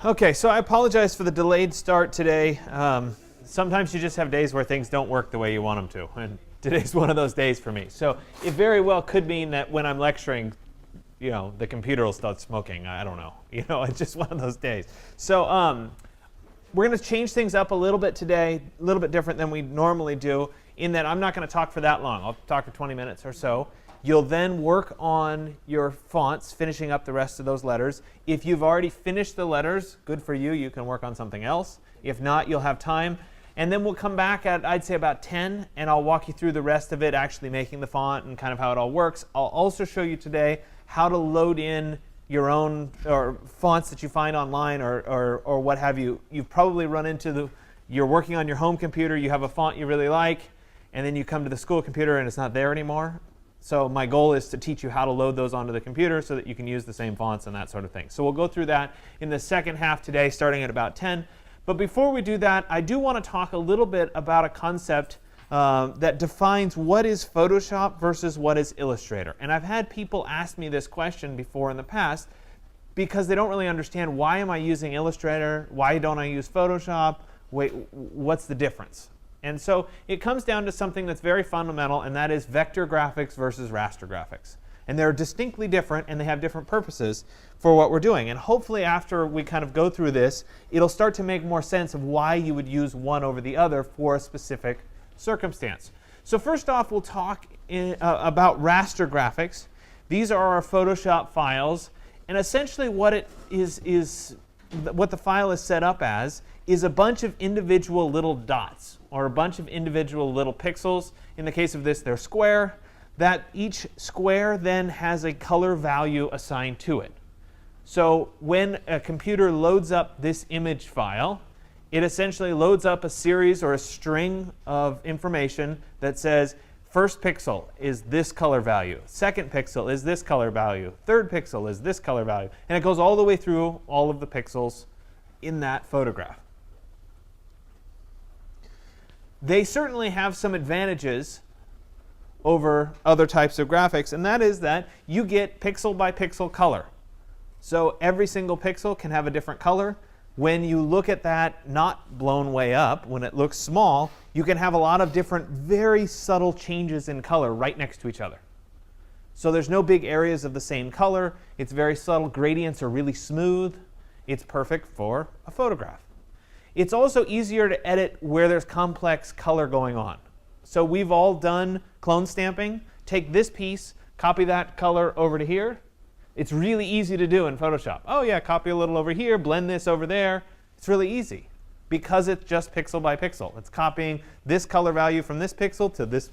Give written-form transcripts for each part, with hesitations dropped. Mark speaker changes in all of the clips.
Speaker 1: Okay, so I apologize for the delayed start today. Sometimes you just have days where things don't work the way you want them to, and today's one of those days for me. So it very well could mean that when I'm lecturing, the computer will start smoking. I don't know. It's just one of those days. So we're going to change things up a little bit today, a little bit different than we normally do, in that I'm not going to talk for that long. I'll talk for 20 minutes or so. You'll then work on your fonts, finishing up the rest of those letters. If you've already finished the letters, good for you. You can work on something else. If not, you'll have time. And then we'll come back at, I'd say, about 10, and I'll walk you through the rest of it, actually making the font and kind of how it all works. I'll also show you today how to load in your own or fonts that you find online or what have you. You've probably run into you're working on your home computer, you have a font you really like, and then you come to the school computer and it's not there anymore. So my goal is to teach you how to load those onto the computer so that you can use the same fonts and that sort of thing. So we'll go through that in the second half today, starting at about 10. But before we do that, I do want to talk a little bit about a concept that defines what is Photoshop versus what is Illustrator. And I've had people ask me this question before in the past because they don't really understand, why am I using Illustrator? Why don't I use Photoshop? Wait, what's the difference? And so it comes down to something that's very fundamental, and that is vector graphics versus raster graphics. And they're distinctly different, and they have different purposes for what we're doing. And hopefully after we kind of go through this, it'll start to make more sense of why you would use one over the other for a specific circumstance. So first off, we'll talk about raster graphics. These are our Photoshop files. And essentially what it is what the file is set up as is a bunch of individual little dots, or a bunch of individual little pixels. In the case of this, they're square. That each square then has a color value assigned to it. So when a computer loads up this image file, it essentially loads up a series or a string of information that says, first pixel is this color value, second pixel is this color value, third pixel is this color value. And it goes all the way through all of the pixels in that photograph. They certainly have some advantages over other types of graphics, and that is that you get pixel by pixel color. So every single pixel can have a different color. When you look at that not blown way up, when it looks small, you can have a lot of different very subtle changes in color right next to each other. So there's no big areas of the same color. It's very subtle. Gradients are really smooth. It's perfect for a photograph. It's also easier to edit where there's complex color going on. So we've all done clone stamping. Take this piece, copy that color over to here. It's really easy to do in Photoshop. Oh yeah, copy a little over here, blend this over there. It's really easy because it's just pixel by pixel. It's copying this color value from this pixel to this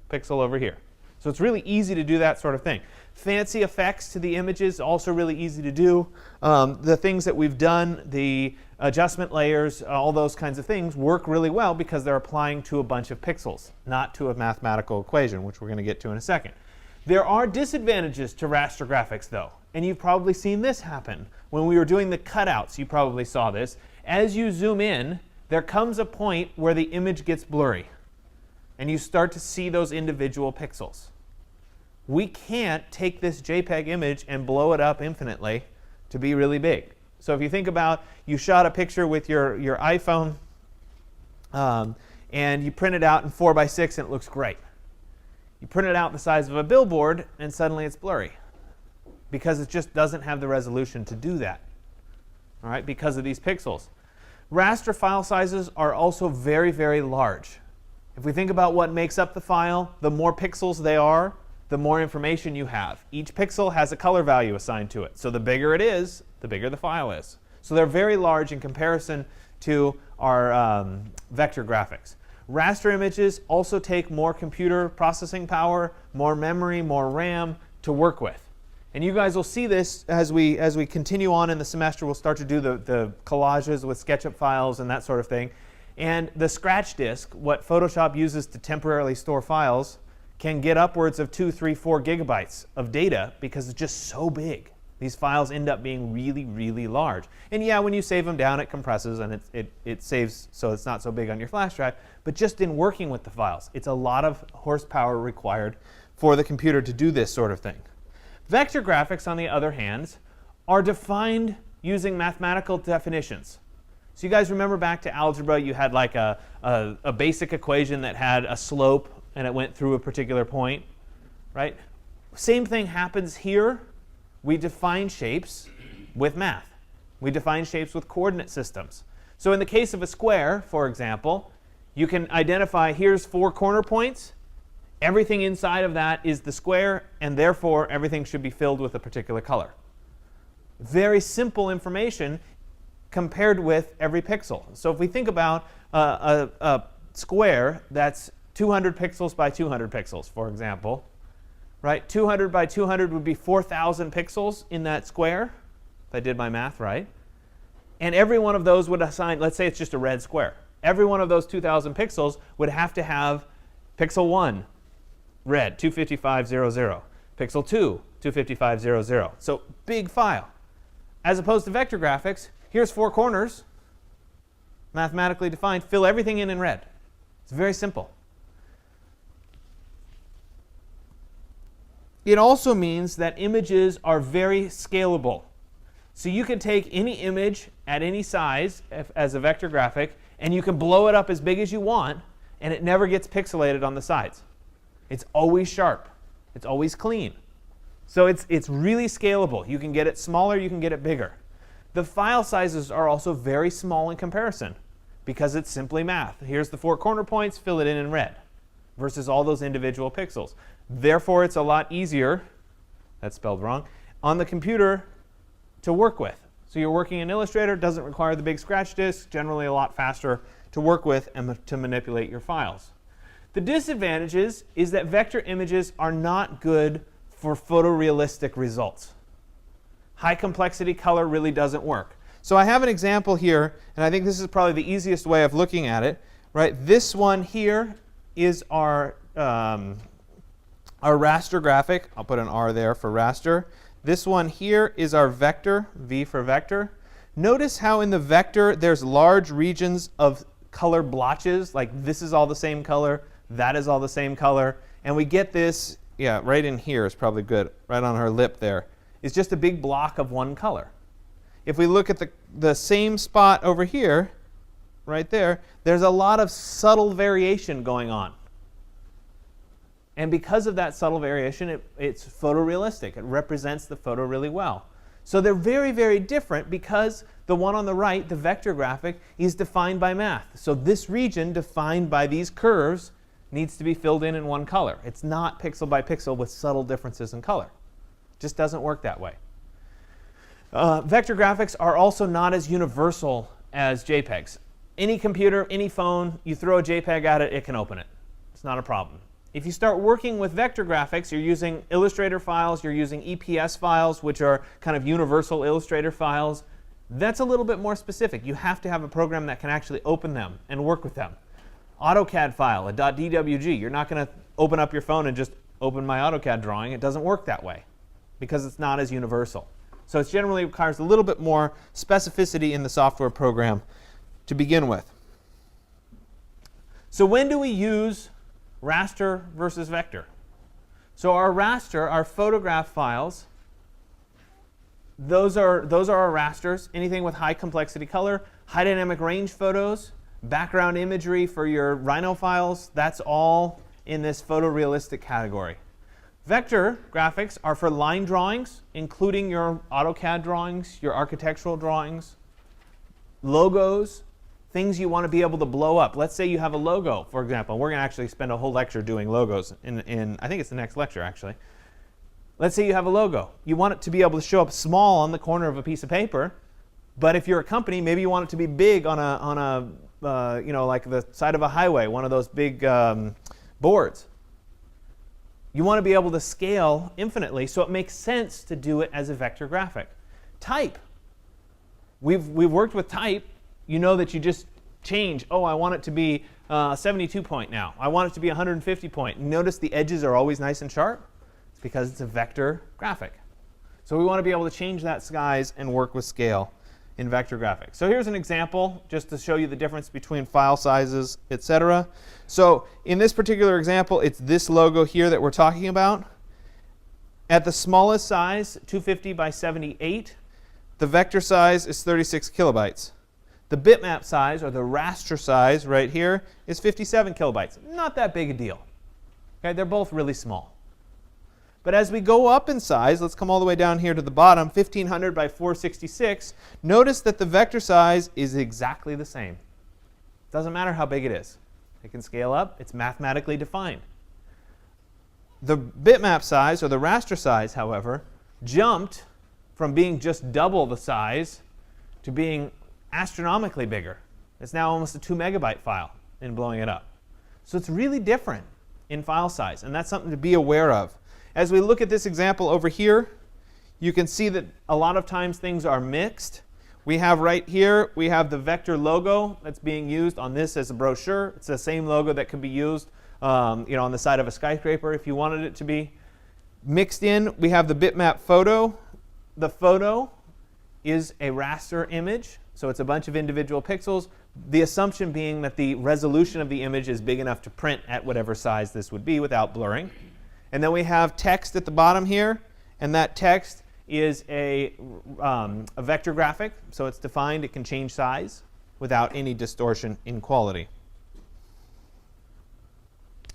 Speaker 1: pixel over here. So it's really easy to do that sort of thing. Fancy effects to the images, also really easy to do. The things that we've done, the adjustment layers, all those kinds of things work really well because they're applying to a bunch of pixels, not to a mathematical equation, which we're going to get to in a second. There are disadvantages to raster graphics, though. And you've probably seen this happen. When we were doing the cutouts, you probably saw this. As you zoom in, there comes a point where the image gets blurry. And you start to see those individual pixels. We can't take this JPEG image and blow it up infinitely to be really big. So if you think about, you shot a picture with your iPhone, and you print it out in 4:6 and it looks great. You print it out the size of a billboard and suddenly it's blurry because it just doesn't have the resolution to do that, all right, because of these pixels. Raster file sizes are also very, very large. If we think about what makes up the file, the more pixels they are, the more information you have. Each pixel has a color value assigned to it. So the bigger it is, the bigger the file is. So they're very large in comparison to our vector graphics. Raster images also take more computer processing power, more memory, more RAM to work with. And you guys will see this as we continue on in the semester. We'll start to do the collages with SketchUp files and that sort of thing. And the scratch disk, what Photoshop uses to temporarily store files, can get upwards of 2, 3, 4 gigabytes of data because it's just so big. These files end up being really, really large. And yeah, when you save them down, it compresses and it saves so it's not so big on your flash drive. But just in working with the files, it's a lot of horsepower required for the computer to do this sort of thing. Vector graphics, on the other hand, are defined using mathematical definitions. So you guys remember back to algebra, you had like a basic equation that had a slope and it went through a particular point, right? Same thing happens here. We define shapes with math. We define shapes with coordinate systems. So in the case of a square, for example, you can identify here's 4 corner points. Everything inside of that is the square, and therefore everything should be filled with a particular color. Very simple information compared with every pixel. So if we think about a square that's 200 pixels by 200 pixels, for example, right? 200 by 200 would be 4,000 pixels in that square, if I did my math right. And every one of those would assign, let's say it's just a red square. Every one of those 2,000 pixels would have to have pixel 1, red, 255,00. Pixel 2, 255,00. So big file. As opposed to vector graphics, here's 4 corners, mathematically defined. Fill everything in red. It's very simple. It also means that images are very scalable. So you can take any image at any size as a vector graphic, and you can blow it up as big as you want, and it never gets pixelated on the sides. It's always sharp. It's always clean. So it's really scalable. You can get it smaller, you can get it bigger. The file sizes are also very small in comparison because it's simply math. Here's the 4 corner points, fill it in red, versus all those individual pixels. Therefore, it's a lot easier, that's spelled wrong, on the computer to work with. So you're working in Illustrator, doesn't require the big scratch disk, generally a lot faster to work with and to manipulate your files. The disadvantages is that vector images are not good for photorealistic results. High complexity color really doesn't work. So I have an example here, and I think this is probably the easiest way of looking at it. Right? This one here is our raster graphic. I'll put an R there for raster. This one here is our vector, V for vector. Notice how in the vector there's large regions of color blotches, like this is all the same color, that is all the same color, and we get this, yeah, right in here is probably good, right on her lip there, is just a big block of one color. If we look at the same spot over here, right there, there's a lot of subtle variation going on. And because of that subtle variation, it's photorealistic. It represents the photo really well. So they're very, very different because the one on the right, the vector graphic, is defined by math. So this region defined by these curves needs to be filled in one color. It's not pixel by pixel with subtle differences in color. It just doesn't work that way. Vector graphics are also not as universal as JPEGs. Any computer, any phone, you throw a JPEG at it, it can open it. It's not a problem. If you start working with vector graphics, you're using Illustrator files, you're using EPS files, which are kind of universal Illustrator files. That's a little bit more specific. You have to have a program that can actually open them and work with them. AutoCAD file, a .dwg. You're not going to open up your phone and just open my AutoCAD drawing. It doesn't work that way because it's not as universal. So it generally requires a little bit more specificity in the software program to begin with. So when do we use raster versus vector? So our raster, our photograph files, those are our rasters. Anything with high complexity color, high dynamic range photos, background imagery for your Rhino files, that's all in this photorealistic category. Vector graphics are for line drawings, including your AutoCAD drawings, your architectural drawings, logos, things you want to be able to blow up. Let's say you have a logo, for example. We're going to actually spend a whole lecture doing logos in I think it's the next lecture, actually. Let's say you have a logo. You want it to be able to show up small on the corner of a piece of paper, but if you're a company, maybe you want it to be big on a like the side of a highway, one of those big boards. You want to be able to scale infinitely, so it makes sense to do it as a vector graphic. Type. We've worked with type. You know that you just change. Oh, I want it to be 72 point now. I want it to be 150 point. Notice the edges are always nice and sharp. It's because it's a vector graphic. So we want to be able to change that size and work with scale in vector graphics. So here's an example just to show you the difference between file sizes, etc. So in this particular example, it's this logo here that we're talking about. At the smallest size, 250 by 78, the vector size is 36 kilobytes. The bitmap size, or the raster size right here, is 57 kilobytes. Not that big a deal. Okay, they're both really small. But as we go up in size, let's come all the way down here to the bottom, 1500 by 466, notice that the vector size is exactly the same. Doesn't matter how big it is. It can scale up. It's mathematically defined. The bitmap size, or the raster size, however, jumped from being just double the size to being astronomically bigger. It's now almost a 2 megabyte file in blowing it up. So it's really different in file size, and that's something to be aware of. As we look at this example over here, you can see that a lot of times things are mixed. We have right here, we have the vector logo that's being used on this as a brochure. It's the same logo that could be used on the side of a skyscraper if you wanted it to be. Mixed in, we have the bitmap photo. The photo is a raster image, so it's a bunch of individual pixels. The assumption being that the resolution of the image is big enough to print at whatever size this would be without blurring. And then we have text at the bottom here, and that text is a vector graphic, so it's defined. It can change size without any distortion in quality.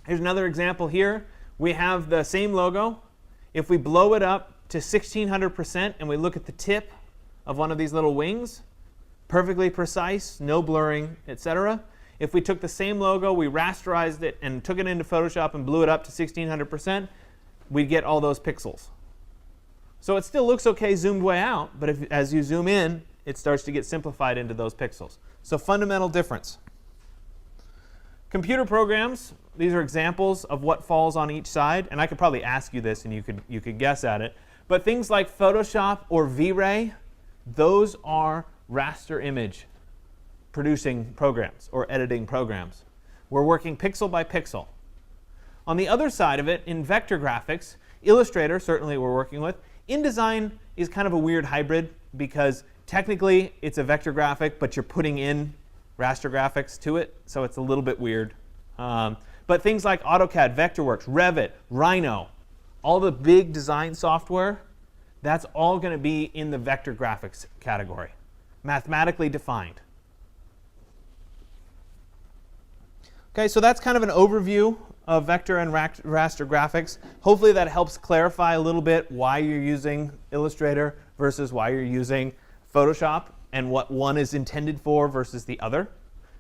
Speaker 1: Here's another example here. We have the same logo. If we blow it up to 1600% and we look at the tip of one of these little wings, perfectly precise, no blurring, etc. If we took the same logo, we rasterized it, and took it into Photoshop and blew it up to 1600%, we'd get all those pixels. So it still looks okay zoomed way out, but as you zoom in, it starts to get simplified into those pixels. So fundamental difference. Computer programs, these are examples of what falls on each side, and I could probably ask you this and you could guess at it. But things like Photoshop or V-Ray, those are raster image producing programs or editing programs. We're working pixel by pixel. On the other side of it, in vector graphics, Illustrator, certainly we're working with. InDesign is kind of a weird hybrid because technically it's a vector graphic, but you're putting in raster graphics to it, so it's a little bit weird. But things like AutoCAD, Vectorworks, Revit, Rhino, all the big design software, that's all going to be in the vector graphics category, mathematically defined. Okay, so that's kind of an overview of vector and raster graphics. Hopefully that helps clarify a little bit why you're using Illustrator versus why you're using Photoshop and what one is intended for versus the other.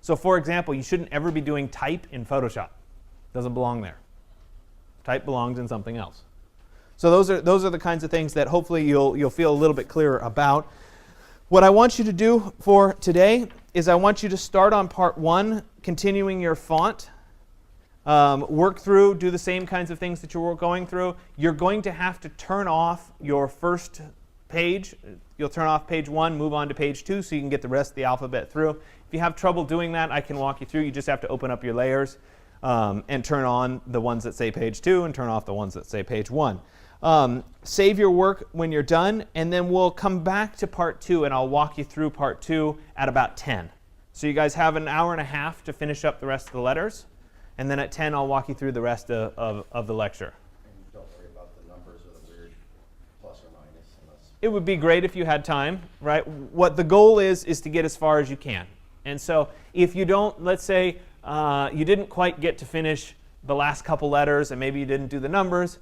Speaker 1: So for example, you shouldn't ever be doing type in Photoshop. It doesn't belong there. Type belongs in something else. So those are the kinds of things that hopefully you'll feel a little bit clearer about. What I want you to do for today is I want you to start on part 1, continuing your font. Work through, do the same kinds of things that you're going through. You're going to have to turn off your first page. You'll turn off page 1, move on to page 2 so you can get the rest of the alphabet through. If you have trouble doing that, I can walk you through. You just have to open up your layers and turn on the ones that say page 2 and turn off the ones that say page 1. Save your work when you're done, and then we'll come back to part 2 and I'll walk you through part 2 at about 10. So you guys have an hour and a half to finish up the rest of the letters, and then at 10 I'll walk you through the rest of the lecture.
Speaker 2: And don't worry about the numbers or the weird plus or minus. Unless
Speaker 1: it would be great if you had time, right? What the goal is to get as far as you can. And so if you don't, let's say you didn't quite get to finish the last couple letters and maybe you didn't do the numbers,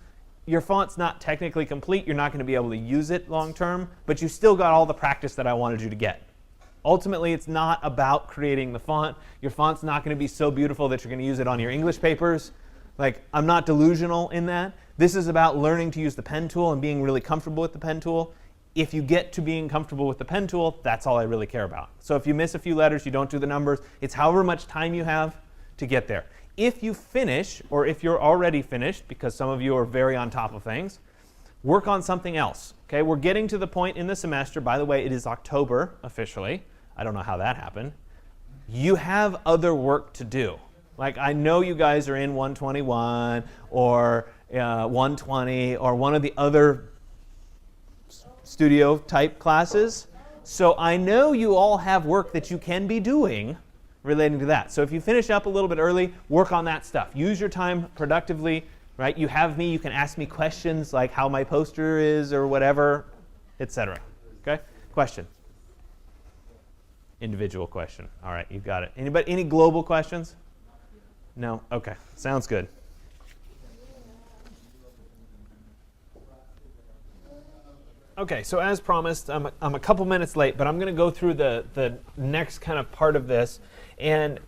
Speaker 1: your font's not technically complete. You're not going to be able to use it long term, but you still got all the practice that I wanted you to get. Ultimately, it's not about creating the font. Your font's not going to be so beautiful that you're going to use it on your English papers. Like, I'm not delusional in that. This is about learning to use the pen tool and being really comfortable with the pen tool. If you get to being comfortable with the pen tool, that's all I really care about. So if you miss a few letters, you don't do the numbers, it's however much time you have to get there. If you finish, or if you're already finished, because some of you are very on top of things, work on something else. Okay, we're getting to the point in the semester, by the way, it is October officially. I don't know how that happened. You have other work to do. Like, I know you guys are in 121 or 120 or one of the other studio type classes. So I know you all have work that you can be doing relating to that. So if you finish up a little bit early, work on that stuff. Use your time productively, right? You have me, you can ask me questions like how my poster is or whatever, etc. Okay? Question? Individual question. All right, you got it. Anybody? Any global questions? No? Okay, sounds good. Okay, so as promised, I'm a couple minutes late, but I'm going to go through the next kind of part of this. And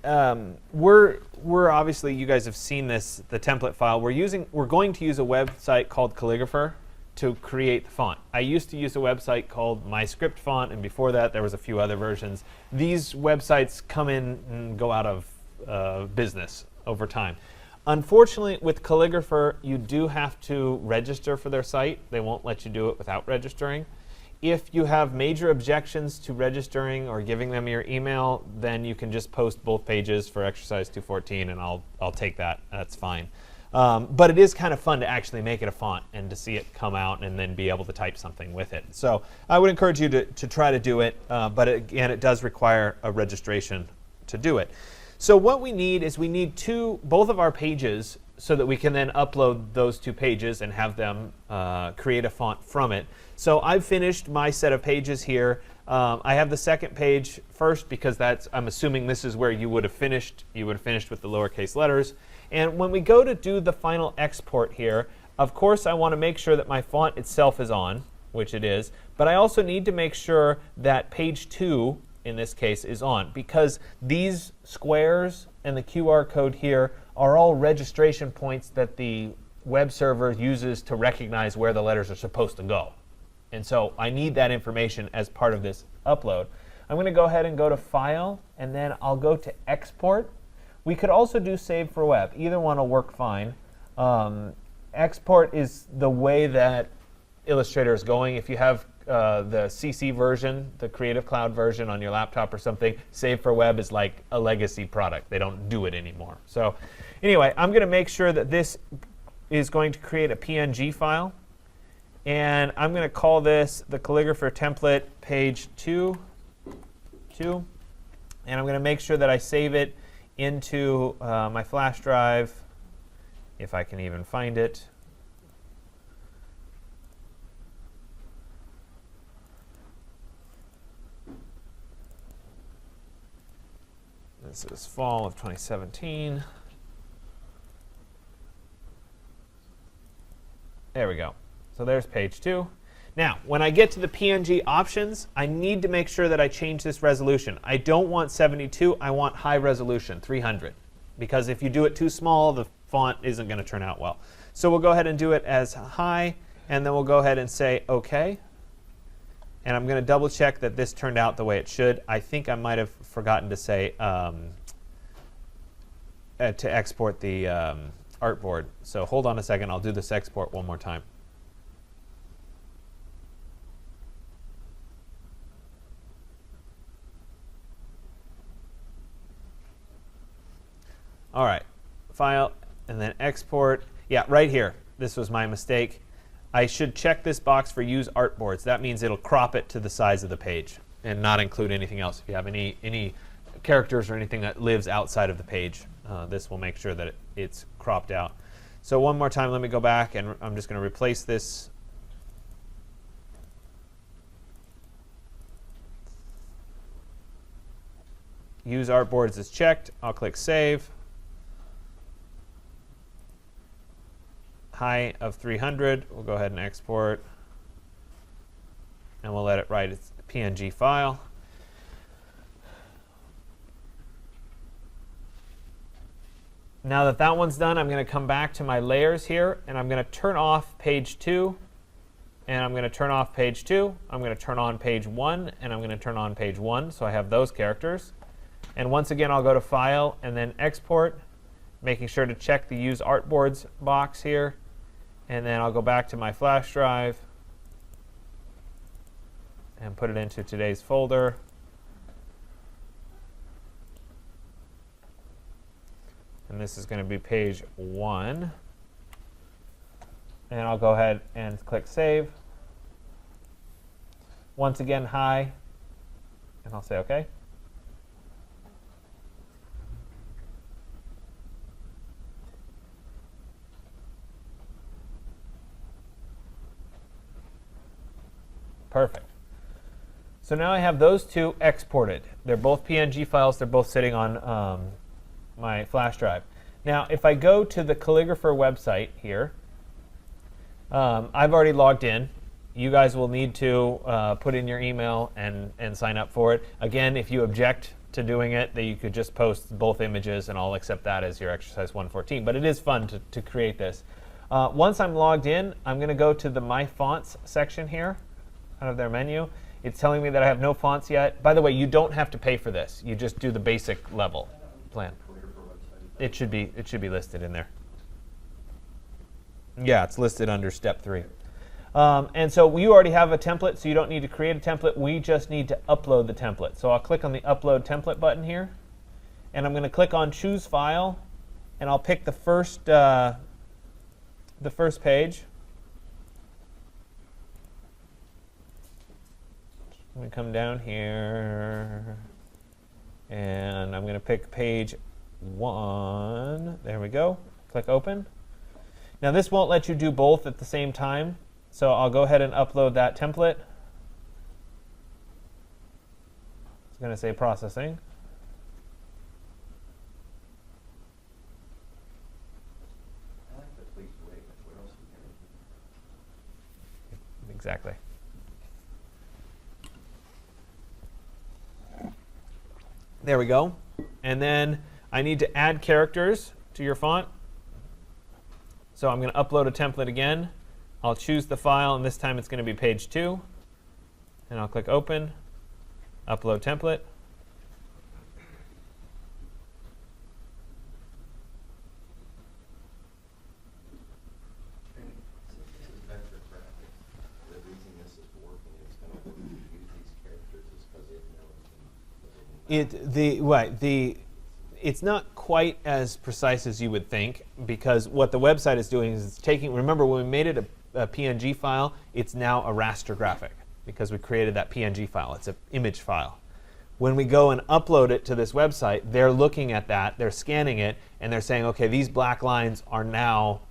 Speaker 1: we're obviously, you guys have seen this, the template file. We're going to use a website called Calligrapher to create the font. I used to use a website called My Script Font, and before that there was a few other versions. These websites come in and go out of business over time. Unfortunately, with Calligrapher, you do have to register for their site. They won't let you do it without registering. If you have major objections to registering or giving them your email, then you can just post both pages for exercise 214, and I'll take that. That's fine. But it is kind of fun to actually make it a font and to see it come out and then be able to type something with it. So I would encourage you to try to do it, but again, it does require a registration to do it. So what we need is we need both of our pages so that we can then upload those 2 pages and have them create a font from it. So I've finished my set of pages here. I have the second page first because I'm assuming this is where you would have finished. You would have finished with the lowercase letters. And when we go to do the final export here, of course I want to make sure that my font itself is on, which it is, but I also need to make sure that page 2 in this case is on, because these squares and the QR code here are all registration points that the web server uses to recognize where the letters are supposed to go. And so I need that information as part of this upload. I'm going to go ahead and go to File, and then I'll go to Export. We could also do Save for Web. Either one will work fine. Export is the way that Illustrator is going. If you have the CC version, the Creative Cloud version on your laptop or something, Save for Web is like a legacy product. They don't do it anymore. So anyway, I'm going to make sure that this is going to create a PNG file. And I'm going to call this the Calligrapher template page 2. And I'm going to make sure that I save it into my flash drive, if I can even find it. This is fall of 2017. There we go. So there's page 2. Now, when I get to the PNG options, I need to make sure that I change this resolution. I don't want 72. I want high resolution, 300. Because if you do it too small, the font isn't going to turn out well. So we'll go ahead and do it as high, and then we'll go ahead and say OK. And I'm going to double check that this turned out the way it should. I think I might have forgotten to say to export the artboard. So hold on a second. I'll do this export one more time. All right, File, and then Export. Yeah, right here. This was my mistake. I should check this box for Use Artboards. That means it'll crop it to the size of the page and not include anything else. If you have any characters or anything that lives outside of the page, this will make sure that it's cropped out. So one more time, let me go back, and I'm just going to replace this. Use Artboards is checked. I'll click Save. High of 300. We'll go ahead and export. And we'll let it write its PNG file. Now that that one's done, I'm going to come back to my layers here, and I'm going to turn off page 2, and I'm going to turn off page 2. I'm going to turn on page 1, and I'm going to turn on page 1, so I have those characters. And once again, I'll go to File and then Export, making sure to check the Use Artboards box here. And then I'll go back to my flash drive and put it into today's folder. And this is going to be page 1. And I'll go ahead and click Save. Once again, high. And I'll say OK. Perfect. So now I have those two exported. They're both PNG files. They're both sitting on my flash drive. Now, if I go to the Calligrapher website here, I've already logged in. You guys will need to put in your email and sign up for it. Again, if you object to doing it, that you could just post both images and I'll accept that as your exercise 114. But it is fun to create this. Once I'm logged in, I'm going to go to the My Fonts section here out of their menu. It's telling me that I have no fonts yet. By the way, you don't have to pay for this. You just do the basic level plan. It should be listed in there. Yeah, it's listed under step 3. And so you already have a template, so you don't need to create a template. We just need to upload the template. So I'll click on the Upload Template button here, and I'm going to click on Choose File, and I'll pick the first page. I'm going to come down here, and I'm going to pick page 1. There we go. Click Open. Now this won't let you do both at the same time, so I'll go ahead and upload that template. It's going to say processing.
Speaker 2: I like the please wait. What else are we
Speaker 1: Exactly. There we go. And then I need to add characters to your font. So I'm going to upload a template again. I'll choose the file, and this time it's going to be page 2. And I'll click Open, Upload Template.
Speaker 2: Since this is Raster Graphics, the reason this is working is going to use these characters is because it knows
Speaker 1: It's not quite as precise as you would think, because what the website is doing is it's taking, remember when we made it a PNG file, it's now a raster graphic because we created that PNG file. It's an image file. When we go and upload it to this website, they're looking at that, they're scanning it, and they're saying, okay, these black lines are now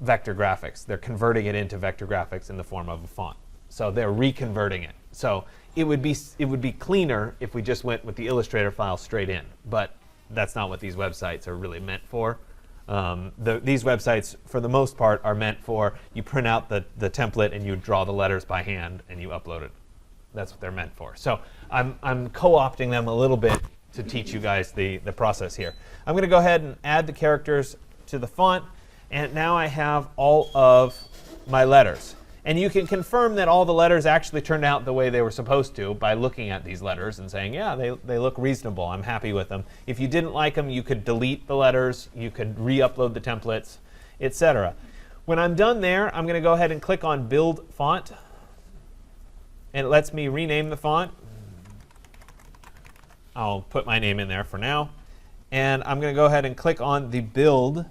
Speaker 1: vector graphics. They're converting it into vector graphics in the form of a font. So they're reconverting it. So it would be cleaner if we just went with the Illustrator file straight in, but that's not what these websites are really meant for. These websites, for the most part, are meant for you print out the template and you draw the letters by hand and you upload it. That's what they're meant for. So I'm co-opting them a little bit to teach you guys the process here. I'm going to go ahead and add the characters to the font, and now I have all of my letters. And you can confirm that all the letters actually turned out the way they were supposed to by looking at these letters and saying, yeah, they look reasonable. I'm happy with them. If you didn't like them, you could delete the letters. You could re-upload the templates, etc. When I'm done there, I'm going to go ahead and click on Build Font. And it lets me rename the font. I'll put my name in there for now. And I'm going to go ahead and click on the Build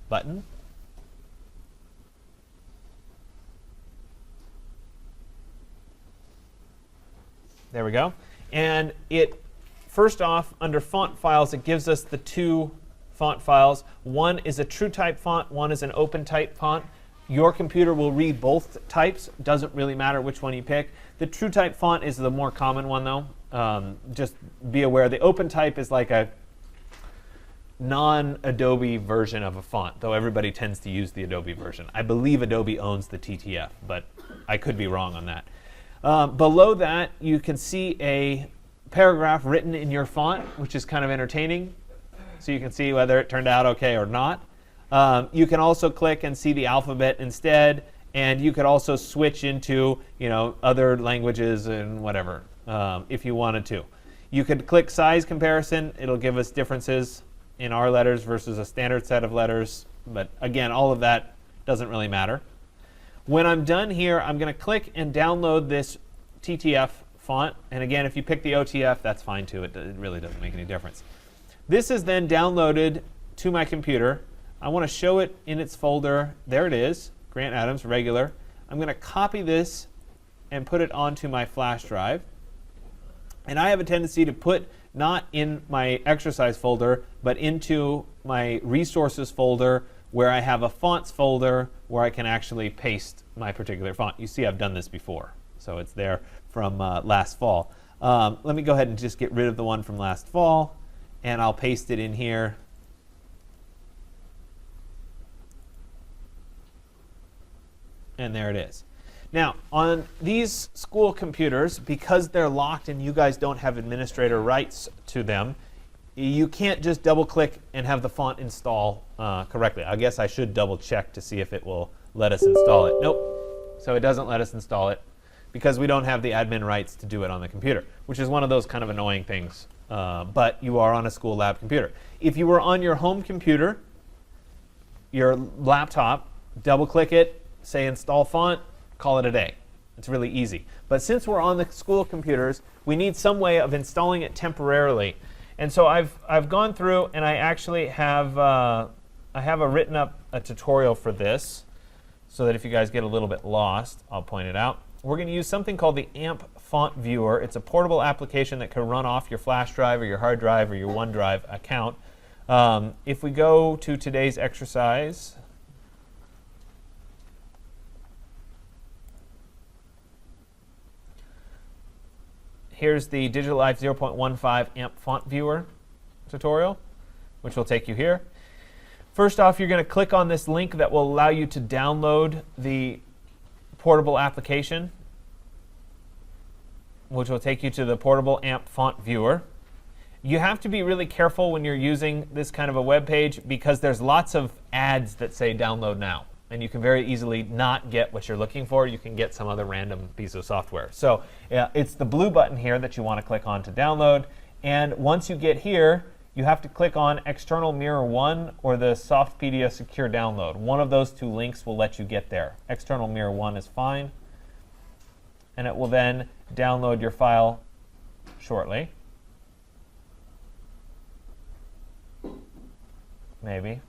Speaker 1: button. There we go. And it, first off, under font files, it gives us the two font files. One is a true type font, one is an open type font. Your computer will read both types. Doesn't really matter which one you pick. The true type font is the more common one, though. Just be aware the open type is like a non-Adobe version of a font, though everybody tends to use the Adobe version. I believe Adobe owns the TTF, but I could be wrong on that. Below that, you can see a paragraph written in your font, which is kind of entertaining. So you can see whether it turned out OK or not. You can also click and see the alphabet instead. And you could also switch into other languages and whatever if you wanted to. You could click size comparison. It'll give us differences in our letters versus a standard set of letters. But again, all of that doesn't really matter. When I'm done here, I'm going to click and download this TTF font. And again, if you pick the OTF, that's fine too. It really doesn't make any difference. This is then downloaded to my computer. I want to show it in its folder. There it is, Grant Adams, regular. I'm going to copy this and put it onto my flash drive. And I have a tendency to put not in my exercise folder, but into my resources folder, where I have a fonts folder where I can actually paste my particular font. You see I've done this before. So it's there from last fall. Let me go ahead and just get rid of the one from last fall, and I'll paste it in here. And there it is. Now, on these school computers, because they're locked and you guys don't have administrator rights to them, you can't just double click and have the font install correctly. I guess I should double check to see if it will let us install it. Nope. So it doesn't let us install it because we don't have the admin rights to do it on the computer, which is one of those kind of annoying things. But you are on a school lab computer. If you were on your home computer, your laptop, double click it, say install font, call it a day. It's really easy. But since we're on the school computers, we need some way of installing it temporarily. And so I've gone through and I actually have written up a tutorial for this so that if you guys get a little bit lost, I'll point it out. We're going to use something called the AMP Font Viewer. It's a portable application that can run off your flash drive or your hard drive or your OneDrive account. If we go to today's exercise, here's the Digital Life 0.15 AMP Font Viewer tutorial, which will take you here. First off, you're going to click on this link that will allow you to download the portable application, which will take you to the portable AMP Font Viewer. You have to be really careful when you're using this kind of a web page because there's lots of ads that say download now. And you can very easily not get what you're looking for. You can get some other random piece of software. So it's the blue button here that you want to click on to download. And once you get here, you have to click on External Mirror 1 or the Softpedia Secure Download. One of those two links will let you get there. External Mirror 1 is fine. And it will then download your file shortly. Maybe.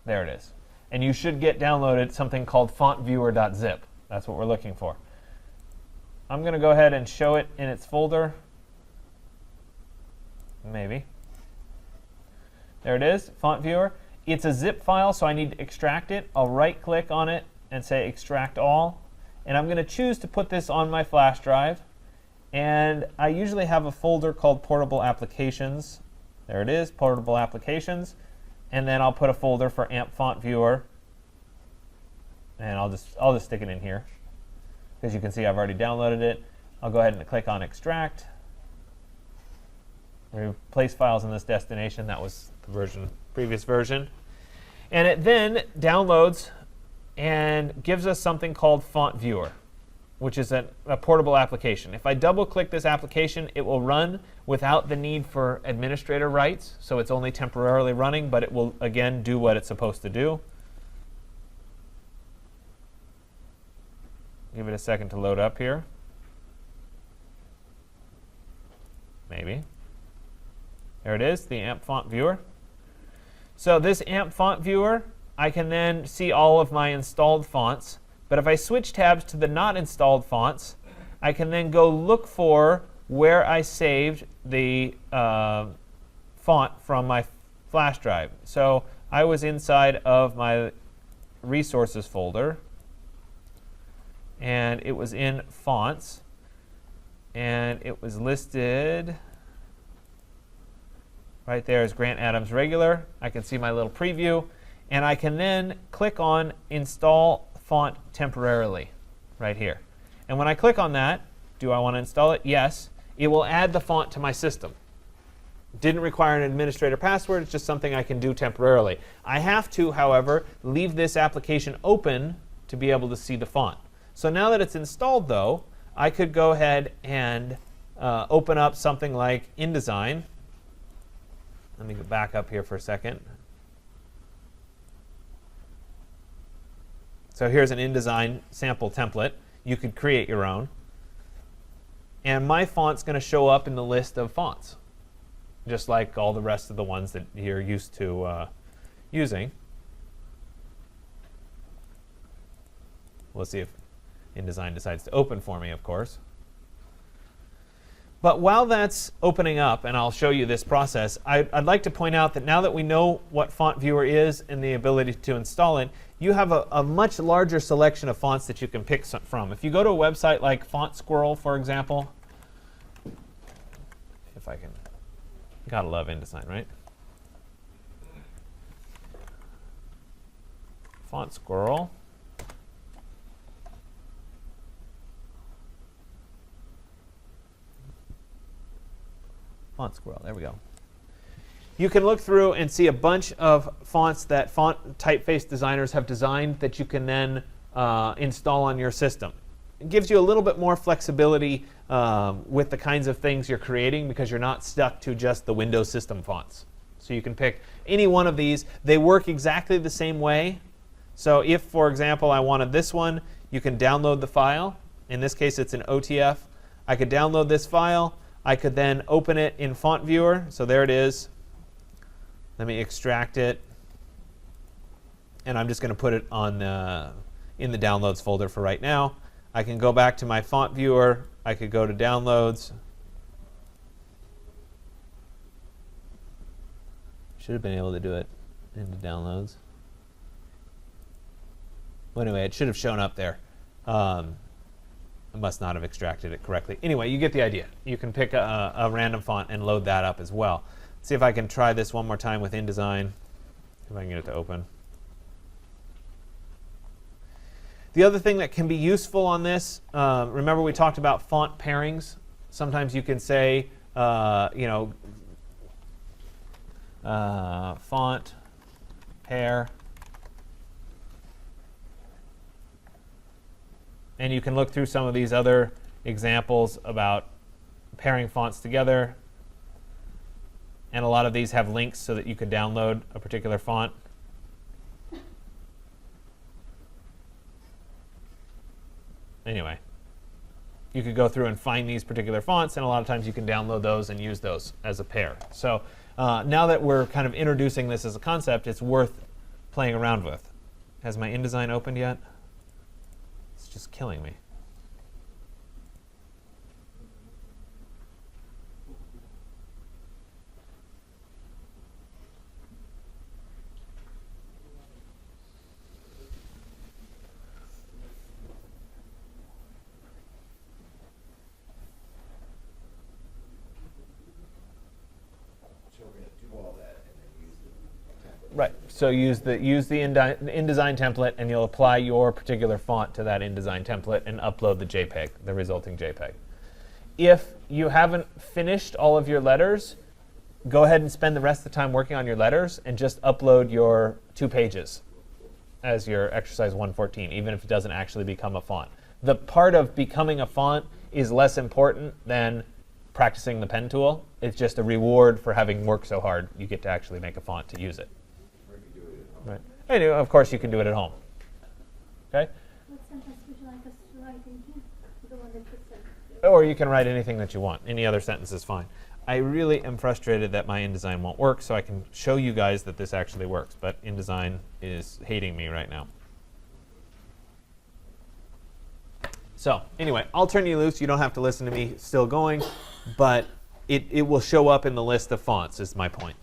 Speaker 1: There it is. And you should get downloaded something called fontviewer.zip. That's what we're looking for. I'm going to go ahead and show it in its folder. Maybe. There it is, Font Viewer. It's a zip file, so I need to extract it. I'll right-click on it and say Extract All. And I'm going to choose to put this on my flash drive. And I usually have a folder called Portable Applications. There it is, Portable Applications. And then I'll put a folder for AMP Font Viewer. And I'll just stick it in here. As you can see, I've already downloaded it. I'll go ahead and click on Extract. Replace files in this destination. That was the previous version. And it then downloads and gives us something called Font Viewer, which is a portable application. If I double-click this application, it will run without the need for administrator rights. So it's only temporarily running, but it will, again, do what it's supposed to do. Give it a second to load up here. Maybe. There it is, the AMP Font Viewer. So this AMP Font Viewer, I can then see all of my installed fonts. But if I switch tabs to the not installed fonts, I can then go look for where I saved the font from my flash drive. So I was inside of my resources folder, and it was in fonts, and it was listed right there as Grant Adams Regular. I can see my little preview, and I can then click on Install Font Temporarily right here. And when I click on that, do I want to install it? Yes. It will add the font to my system. Didn't require an administrator password. It's just something I can do temporarily. I have to, however, leave this application open to be able to see the font. So now that it's installed, though, I could go ahead and open up something like InDesign. Let me go back up here for a second. So here's an InDesign sample template. You could create your own. And my font's going to show up in the list of fonts, just like all the rest of the ones that you're used to using. We'll see if InDesign decides to open for me, of course. But while that's opening up, and I'll show you this process, I'd like to point out that now that we know what Font Viewer is and the ability to install it, you have a much larger selection of fonts that you can pick from. If you go to a website like Font Squirrel, for example, if I can, gotta love InDesign, right? Font Squirrel. Font Squirrel, there we go. You can look through and see a bunch of fonts that font typeface designers have designed that you can then install on your system. It gives you a little bit more flexibility with the kinds of things you're creating because you're not stuck to just the Windows system fonts. So you can pick any one of these. They work exactly the same way. So if, for example, I wanted this one, you can download the file. In this case, it's an OTF. I could download this file. I could then open it in Font Viewer. So there it is. Let me extract it. And I'm just going to put it on in the Downloads folder for right now. I can go back to my Font Viewer. I could go to Downloads. Should have been able to do it into Downloads. Well, anyway, it should have shown up there. I must not have extracted it correctly. Anyway, you get the idea. You can pick a random font and load that up as well. Let's see if I can try this one more time with InDesign. If I can get it to open. The other thing that can be useful on this, remember we talked about font pairings. Sometimes you can say, font pair. And you can look through some of these other examples about pairing fonts together. And a lot of these have links so that you could download a particular font. Anyway, you could go through and find these particular fonts, and a lot of times you can download those and use those as a pair. So now that we're kind of introducing this as a concept, it's worth playing around with. Has my InDesign opened yet? It's just killing me. Right. So use the InDesign template, and you'll apply your particular font to that InDesign template and upload the JPEG, the resulting JPEG. If you haven't finished all of your letters, go ahead and spend the rest of the time working on your letters and just upload your 2 pages as your exercise 114, even if it doesn't actually become a font. The part of becoming a font is less important than practicing the pen tool. It's just a reward for having worked so hard. You get to actually make a font to use it. Right. And of course, you can do it at home. Okay?
Speaker 3: What sentence would you like us to write in here? The one that you said.
Speaker 1: Or you can write anything that you want. Any other sentence is fine. I really am frustrated that my InDesign won't work, so I can show you guys that this actually works. But InDesign is hating me right now. So anyway, I'll turn you loose. You don't have to listen to me still going, but it will show up in the list of fonts is my point.